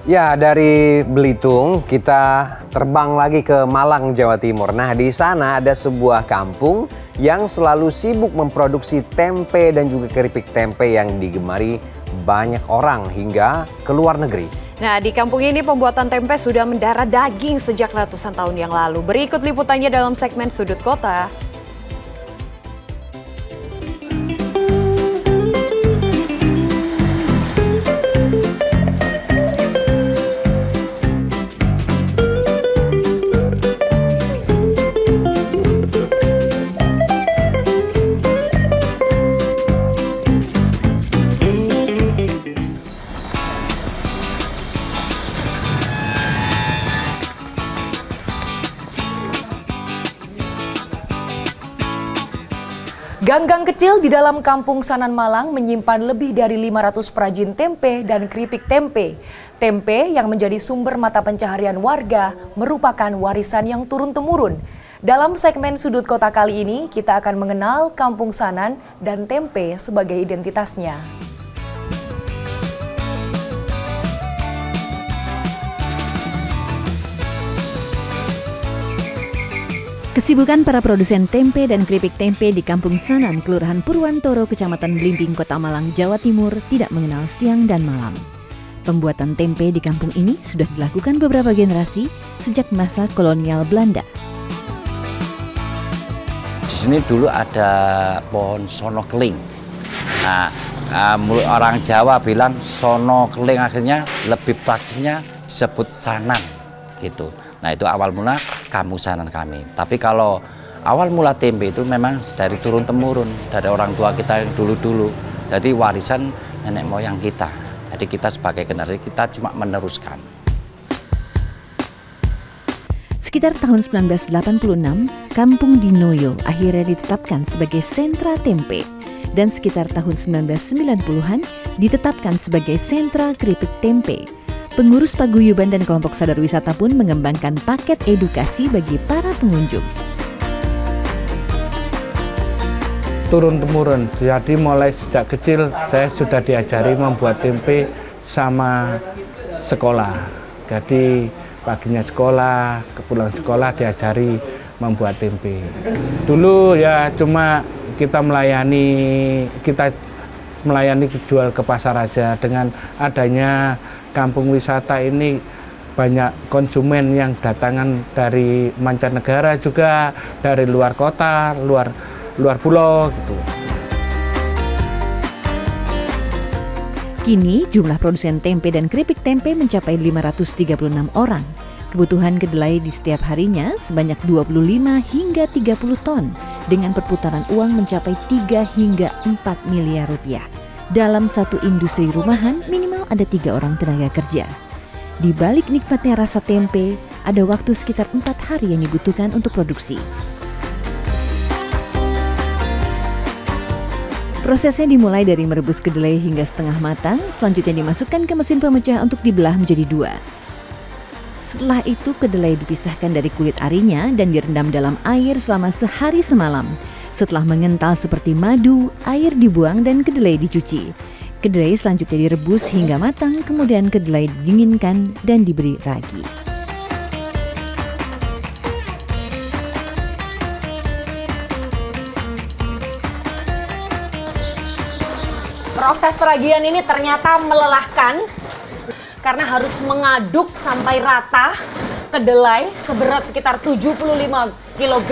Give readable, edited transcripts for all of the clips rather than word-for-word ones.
Ya, dari Belitung kita terbang lagi ke Malang, Jawa Timur. Nah, di sana ada sebuah kampung yang selalu sibuk memproduksi tempe dan juga keripik tempe yang digemari banyak orang hingga ke luar negeri. Nah, di kampung ini pembuatan tempe sudah mendarah daging sejak ratusan tahun yang lalu. Berikut liputannya dalam segmen Sudut Kota. Gang-gang kecil di dalam Kampung Sanan Malang menyimpan lebih dari 500 perajin tempe dan keripik tempe. Tempe yang menjadi sumber mata pencaharian warga merupakan warisan yang turun-temurun. Dalam segmen Sudut Kota kali ini, kita akan mengenal Kampung Sanan dan tempe sebagai identitasnya. Kesibukan para produsen tempe dan keripik tempe di Kampung Sanan, Kelurahan Purwantoro, Kecamatan Blimbing, Kota Malang, Jawa Timur tidak mengenal siang dan malam. Pembuatan tempe di kampung ini sudah dilakukan beberapa generasi sejak masa kolonial Belanda. Di sini dulu ada pohon sono keling. Nah, orang Jawa bilang sono keling, akhirnya lebih praktisnya disebut sanan gitu. Nah, itu awal mula Kampung Sanan kami. Tapi kalau awal mula tempe itu memang dari turun-temurun, dari orang tua kita yang dulu-dulu. Jadi warisan nenek moyang kita. Jadi kita sebagai generasi kita cuma meneruskan. Sekitar tahun 1986, Kampung Dinoyo akhirnya ditetapkan sebagai sentra tempe. Dan sekitar tahun 1990-an ditetapkan sebagai sentra keripik tempe. Pengurus paguyuban dan kelompok sadar wisata pun mengembangkan paket edukasi bagi para pengunjung. Turun-temurun, jadi mulai sejak kecil saya sudah diajari membuat tempe sama sekolah. Jadi paginya sekolah, pulang sekolah diajari membuat tempe. Dulu ya cuma kita melayani jual ke pasar aja. Dengan adanya kampung wisata ini banyak konsumen yang datangan dari mancanegara juga, dari luar kota, luar pulau gitu. Kini jumlah produsen tempe dan keripik tempe mencapai 536 orang. Kebutuhan kedelai di setiap harinya sebanyak 25 hingga 30 ton dengan perputaran uang mencapai 3 hingga 4 miliar rupiah. Dalam satu industri rumahan minimal ada 3 orang tenaga kerja. Di balik nikmatnya rasa tempe, ada waktu sekitar 4 hari yang dibutuhkan untuk produksi. Prosesnya dimulai dari merebus kedelai hingga setengah matang, selanjutnya dimasukkan ke mesin pemecah untuk dibelah menjadi 2. Setelah itu kedelai dipisahkan dari kulit arinya dan direndam dalam air selama sehari semalam. Setelah mengental seperti madu, air dibuang dan kedelai dicuci. Kedelai selanjutnya direbus hingga matang, kemudian kedelai didinginkan dan diberi ragi. Proses peragian ini ternyata melelahkan karena harus mengaduk sampai rata kedelai seberat sekitar 75 kg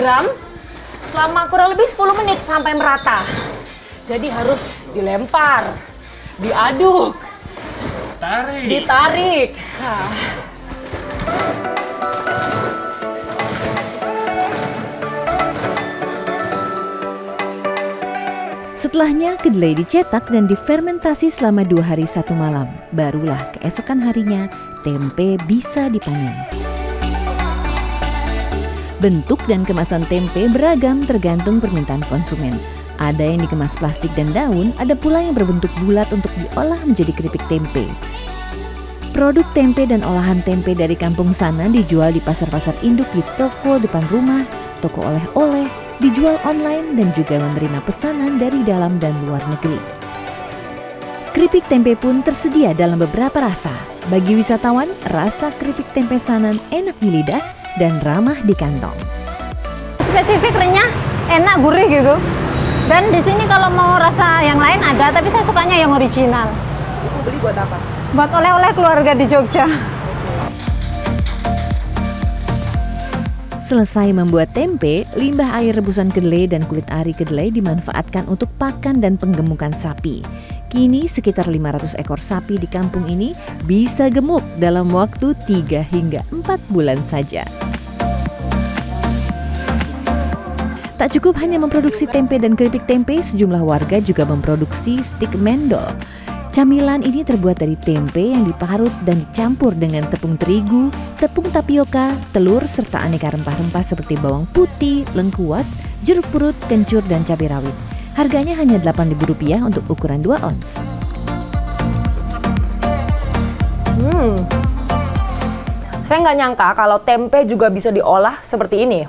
selama kurang lebih 10 menit sampai merata. Jadi harus dilempar, diaduk, ditarik. Setelahnya kedelai dicetak dan difermentasi selama 2 hari 1 malam. Barulah keesokan harinya tempe bisa dipanen. Bentuk dan kemasan tempe beragam tergantung permintaan konsumen. Ada yang dikemas plastik dan daun, ada pula yang berbentuk bulat untuk diolah menjadi keripik tempe. Produk tempe dan olahan tempe dari Kampung Sanan dijual di pasar-pasar induk, di toko depan rumah, toko oleh-oleh, dijual online dan juga menerima pesanan dari dalam dan luar negeri. Keripik tempe pun tersedia dalam beberapa rasa, Bagi wisatawan, rasa keripik tempe Sanan enak di lidah dan ramah di kantong. Spesifik renyah, enak, gurih gitu. Dan di sini kalau mau rasa yang lain ada, tapi saya sukanya yang original. Itu beli buat apa? Buat oleh-oleh keluarga di Jogja. Selesai membuat tempe, limbah air rebusan kedelai dan kulit ari kedelai dimanfaatkan untuk pakan dan penggemukan sapi. Kini sekitar 500 ekor sapi di kampung ini bisa gemuk dalam waktu 3 hingga 4 bulan saja. Tak cukup hanya memproduksi tempe dan keripik tempe, sejumlah warga juga memproduksi stik mendol. Camilan ini terbuat dari tempe yang diparut dan dicampur dengan tepung terigu, tepung tapioka, telur, serta aneka rempah-rempah seperti bawang putih, lengkuas, jeruk purut, kencur, dan cabai rawit. Harganya hanya Rp8.000 untuk ukuran 2 ons. Saya nggak nyangka kalau tempe juga bisa diolah seperti ini.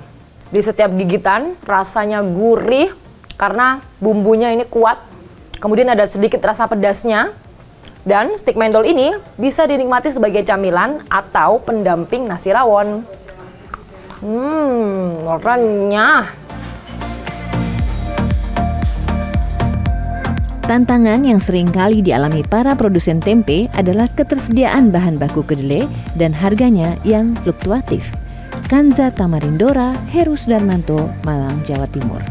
Di setiap gigitan rasanya gurih karena bumbunya ini kuat. Kemudian ada sedikit rasa pedasnya. Dan stik mendol ini bisa dinikmati sebagai camilan atau pendamping nasi rawon. Renyah. Tantangan yang sering kali dialami para produsen tempe adalah ketersediaan bahan baku kedelai dan harganya yang fluktuatif. Kanza Tamarindora, Heru Sudarmanto, Malang, Jawa Timur.